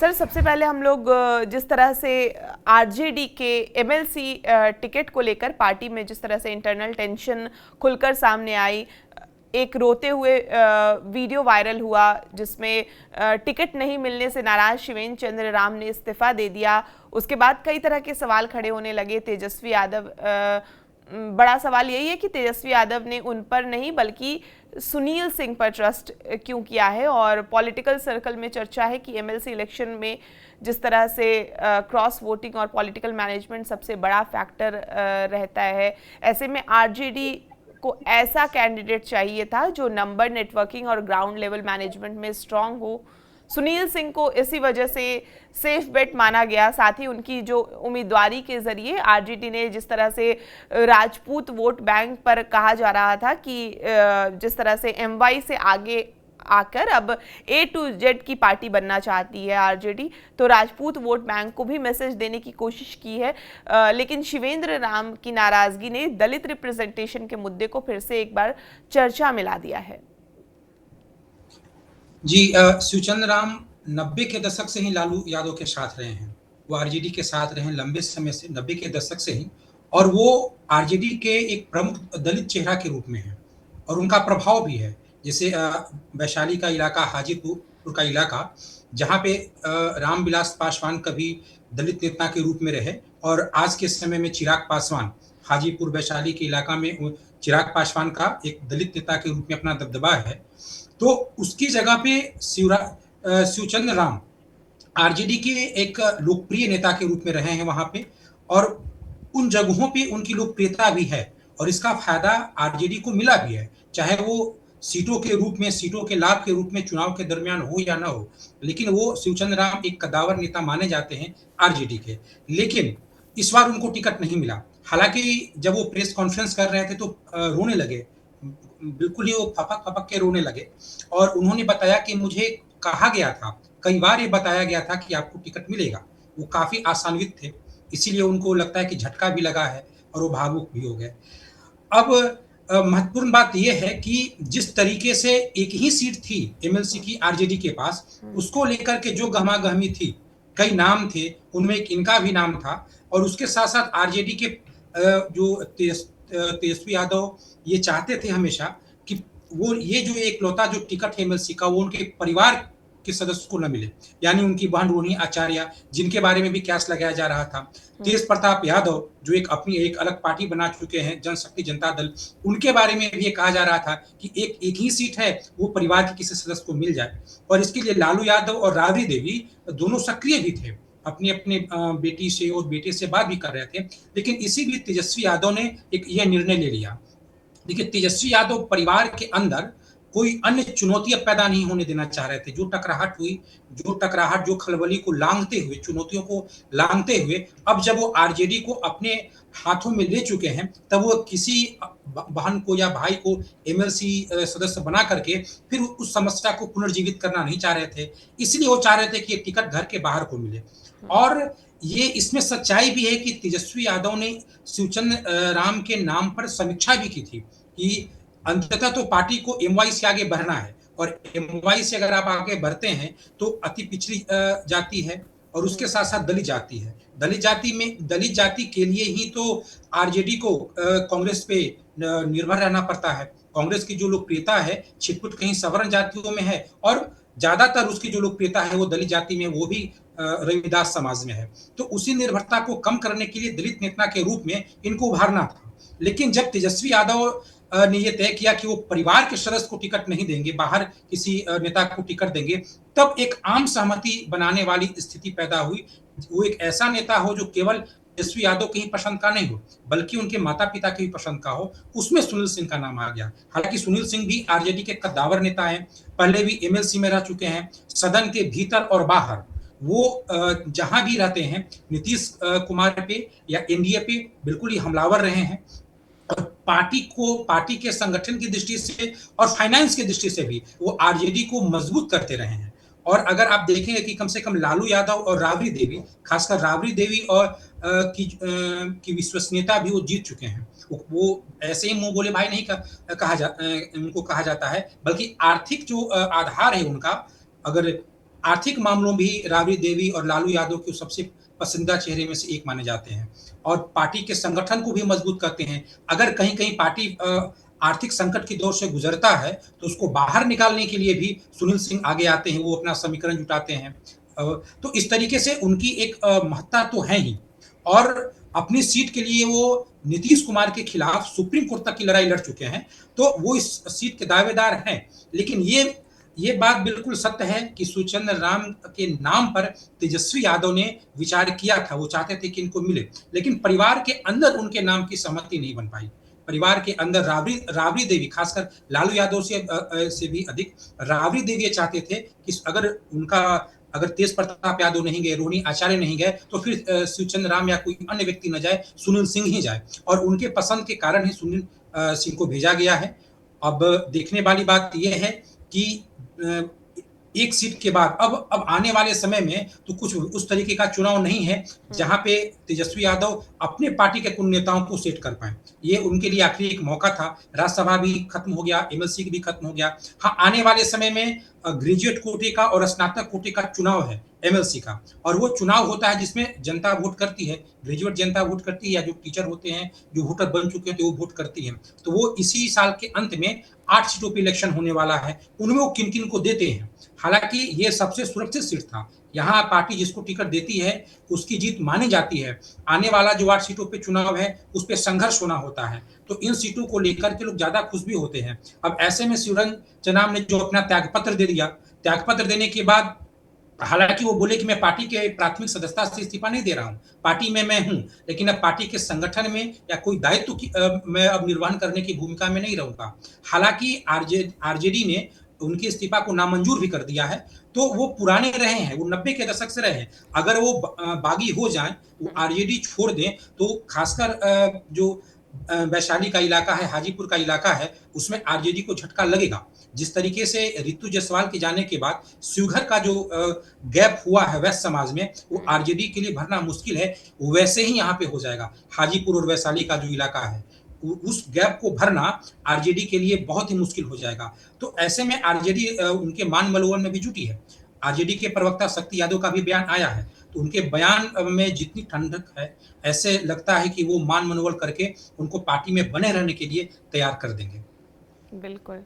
Sir, सबसे पहले हम लोग जिस तरह से आरजेडी के एमएलसी टिकट को लेकर पार्टी में जिस तरह से इंटरनल टेंशन खुलकर सामने आई, एक रोते हुए वीडियो वायरल हुआ जिसमें टिकट नहीं मिलने से नाराज शिवेंद्र चंद्र राम ने इस्तीफा दे दिया। उसके बाद कई तरह के सवाल खड़े होने लगे। तेजस्वी यादव, बड़ा सवाल यही है कि तेजस्वी यादव ने उन पर नहीं बल्कि सुनील सिंह पर ट्रस्ट क्यों किया है। और पॉलिटिकल सर्कल में चर्चा है कि एमएलसी इलेक्शन में जिस तरह से क्रॉस वोटिंग और पॉलिटिकल मैनेजमेंट सबसे बड़ा फैक्टर रहता है, ऐसे में आरजेडी को ऐसा कैंडिडेट चाहिए था जो नंबर नेटवर्किंग और ग्राउंड लेवल मैनेजमेंट में स्ट्रांग हो। सुनील सिंह को इसी वजह से सेफ बेट माना गया। साथ ही उनकी जो उम्मीदवारी के जरिए आरजेडी ने जिस तरह से राजपूत वोट बैंक पर कहा जा रहा था कि जिस तरह से एमवाई से आगे आकर अब ए टू जेड की पार्टी बनना चाहती है आरजेडी, तो राजपूत वोट बैंक को भी मैसेज देने की कोशिश की है। लेकिन शिवेंद्र राम की नाराजगी ने दलित रिप्रेजेंटेशन के मुद्दे को फिर से एक बार चर्चा में ला दिया है। जी, शिवचंद्र राम 90 के दशक से ही लालू यादव के साथ रहे हैं। वो आरजेडी के साथ रहे हैं लंबे समय से, 90 के दशक से ही, और वो आरजेडी के एक प्रमुख दलित चेहरा के रूप में है और उनका प्रभाव भी है। जैसे वैशाली का इलाका, हाजीपुर का इलाका, जहाँ पे रामविलास पासवान कभी दलित नेता के रूप में रहे, और आज के समय में चिराग पासवान, हाजीपुर वैशाली के इलाका में चिराग पासवान का एक दलित नेता के रूप में अपना दबदबा है। तो उसकी जगह पे शिवचंद्र राम आरजेडी के एक लोकप्रिय नेता के रूप में रहे हैं वहां पे, और उन जगहों पे उनकी लोकप्रियता भी है और इसका फायदा आरजेडी को मिला भी है, चाहे वो सीटों के रूप में, सीटों के लाभ के रूप में चुनाव के दरमियान हो या ना हो। लेकिन वो शिवचंद्र राम एक कद्दावर नेता माने जाते हैं आरजेडी के। लेकिन इस बार उनको टिकट नहीं मिला। हालांकि जब वो प्रेस कॉन्फ्रेंस कर रहे थे तो रोने लगे, बिल्कुल ही वो फपक फपक के रोने लगे, और उन्होंने बताया कि मुझे कहा गया था, कई बार ये बताया गया था कि आपको टिकट मिलेगा। वो काफी आशान्वित थे, इसीलिए उनको लगता है कि झटका भी लगा है और वो भावुक भी हो गए। अब महत्वपूर्ण बात यह है कि जिस तरीके से एक ही सीट थी एमएलसी की आरजेडी के पास, उसको लेकर के जो गहमा-गहमी थी, कई नाम थे, उनमें एक इनका भी नाम था, और उसके साथ-साथ आरजेडी के जो तेजस्वी यादव ये चाहते थे हमेशा कि वो ये जो एकलौता जो टिकट है एमएलसी का, वो उनके परिवार के सदस्य को न मिले, यानी उनकी बहन रोहिणी आचार्य, जिनके बारे में भी कैस लगाया जा रहा था, तेज प्रताप यादव जो अपनी एक अलग पार्टी बना चुके हैं, जनशक्ति जनता दल, उनके बारे में भी ये कहा जा रहा था कि एक ही सीट है, वो परिवार के किसी सदस्य को मिल जाए। और इसके लिए लालू यादव और राबड़ी देवी दोनों सक्रिय भी थे, अपने अपने बेटी से और बेटे से बात भी कर रहे थे। लेकिन इसी बीच तेजस्वी यादव ने एक यह निर्णय ले लिया। देखिए, तेजस्वी यादव परिवार के अंदर कोई अन्य चुनौतियां पैदा नहीं होने देना चाह रहे थे। जो टकराहट हुई, जो खलबली को लांघते हुए, चुनौतियों को लांघते हुए, अब जब वो आरजेडी को अपने हाथों में ले चुके हैं, तब वो किसी बहन को या भाई को एमएलसी सदस्य बना करके फिर उस समस्या को पुनर्जीवित करना नहीं चाह रहे थे। इसलिए वो चाह रहे थे कि एक टिकट घर के बाहर को मिले। और ये इसमें सच्चाई भी है कि तेजस्वी यादव ने शिवचंद्र राम के नाम पर समीक्षा भी की थी कि अंततः तो पार्टी को एमवाई से आगे बढ़ना है, और एमवाई से अगर आप आगे बढ़ते हैं तो अति पिछड़ी जाति है, और उसके साथ साथ दलित जाति है। दलित जाति के लिए ही तो आरजेडी को कांग्रेस पे निर्भर रहना पड़ता है। कांग्रेस की जो लोकप्रियता है छिटपुट कहीं सवर्ण जातियों में है, और ज्यादातर उसकी जो लोकप्रियता है वो दलित जाति में, वो भी रविदास समाज में है। तो उसी निर्भरता को कम करने के लिए दलित नेता के रूप में इनको उभारना था। लेकिन जब तेजस्वी यादव ने यह तय किया कि वो परिवार के सदस्य को टिकट नहीं देंगे, बाहर किसी नेता को टिकट देंगे, तब एक आम सहमति बनाने वाली स्थिति पैदा हुई। वो एक ऐसा नेता हो जो केवल तेजस्वी यादव के ही पसंद का नहीं हो, बल्कि उनके माता पिता के भी पसंद का हो। उसमें सुनील सिंह का नाम आ गया। हालांकि सुनील सिंह भी आरजेडी के कद्दावर नेता हैं, पहले भी एमएलसी में रह चुके हैं, सदन के भीतर और बाहर वो जहां भी रहते हैं नीतीश कुमार पे या एनडीए पे बिल्कुल ही हमलावर रहे हैं, और पार्टी के संगठन की दृष्टि से और फाइनेंस की दृष्टि से भी वो आरजेडी को मजबूत करते रहे हैं। और अगर आप देखेंगे कि कम से कम लालू यादव और राबड़ी देवी, खासकर राबड़ी देवी और की विश्वसनीयता भी वो जीत चुके हैं। वो ऐसे ही मुंह बोले भाई नहीं उनको कहा जाता है, बल्कि आर्थिक जो आधार है उनका, अगर आर्थिक मामलों में भी राबड़ी देवी और लालू यादव के सबसे पसंदीदा चेहरे में से एक माने जाते हैं और पार्टी के संगठन को भी मजबूत करते हैं। अगर कहीं-कहीं पार्टी आर्थिक संकट के दौर से गुजरता है, तो उसको बाहर निकालने के लिए भी सुनील सिंह आगे आते हैं, वो अपना समीकरण जुटाते हैं। अ, तो इस तरीके से उनकी एक महत्ता तो है ही और अपनी सीट के लिए वो नीतीश कुमार के खिलाफ सुप्रीम कोर्ट तक की लड़ाई लड़ चुके हैं, तो वो इस सीट के दावेदार हैं। लेकिन ये बात बिल्कुल सत्य है कि सुचंद्र राम के नाम पर तेजस्वी यादव ने विचार किया था, वो चाहते थे कि इनको मिले, लेकिन परिवार के अंदर उनके नाम की सहमति नहीं बन पाई। परिवार के अंदर राबड़ी देवी, खासकर लालू यादव से भी अधिक राबड़ी देवी ये चाहते थे कि अगर तेज प्रताप यादव नहीं गए, रोहिणी आचार्य नहीं गए, तो फिर शिवचंद्र राम या कोई अन्य व्यक्ति न जाए, सुनील सिंह ही जाए और उनके पसंद के कारण ही सुनील सिंह को भेजा गया है। अब देखने वाली बात यह है कि अ, एक सीट के बाद अब आने वाले समय में तो कुछ उस तरीके का चुनाव नहीं है जहां पे तेजस्वी यादव अपने पार्टी के कुछ नेताओं को सेट कर पाए। ये उनके लिए आखिरी एक मौका था। राज्यसभा भी खत्म हो गया, एमएलसी भी खत्म हो गया। हाँ, आने वाले समय में ग्रेजुएट कोटे का और स्नातक कोटे का चुनाव है एमएलसी का और वो चुनाव होता है जिसमें जनता वोट करती है, ग्रेजुएट जनता वोट करती है या जो टीचर होते हैं, जो वोटर बन चुके हैं तो वो वोट करती है। तो वो इसी साल के अंत में 8 सीटों पे इलेक्शन होने वाला है, उनमें वो किन-किन को देते हैं। हालाँकि ये सबसे सुरक्षित सीट था। यहाँ पार्टी जिसको टिकट देती है, उसकी जीत मानी जाती है। आने वाला जो 8 सीटों पे चुनाव है, उस पे संघर्ष होना होता है। तो इन सीटों को लेकर के लोग ज़्यादा खुश भी होते हैं। अब ऐसे में शिवरंजन चन्नाम ने जो अपना त्यागपत्र दे दिया, त्यागपत्र देने के बाद हालाँकि वो बोले कि मैं पार्टी के प्राथमिक सदस्यता से इस्तीफा नहीं दे रहा हूँ, पार्टी में मैं हूँ, लेकिन अब पार्टी के संगठन में या कोई दायित्व मैं अब निर्वहन करने की भूमिका में नहीं रहूँगा। हालाँकि आरजेडी ने उनके इस्तीफा को नामंजूर भी कर दिया है, तो वो पुराने रहे हैं, वो 90 के दशक से रहे हैं। अगर वो बागी हो जाएँ, वो आरजेडी छोड़ दें, तो खासकर जो वैशाली का इलाका है, हाजीपुर का इलाका है, उसमें आरजेडी को झटका लगेगा। जिस तरीके से रितु जायसवाल के जाने के बाद शिवहर का जो गैप हुआ है वैश्य समाज में, वो आरजेडी के लिए भरना मुश्किल है, वैसे ही यहाँ पे हो जाएगा। हाजीपुर और वैशाली का जो इलाका है, उस गैप को भरना आरजेडी के लिए बहुत ही मुश्किल हो जाएगा। तो ऐसे में आरजेडी उनके मान मलवन में भी जुटी है। आरजेडी के प्रवक्ता शक्ति यादव का भी बयान आया है, तो उनके बयान में जितनी ठंडक है, ऐसे लगता है कि वो मान मनोबल करके उनको पार्टी में बने रहने के लिए तैयार कर देंगे। बिल्कुल।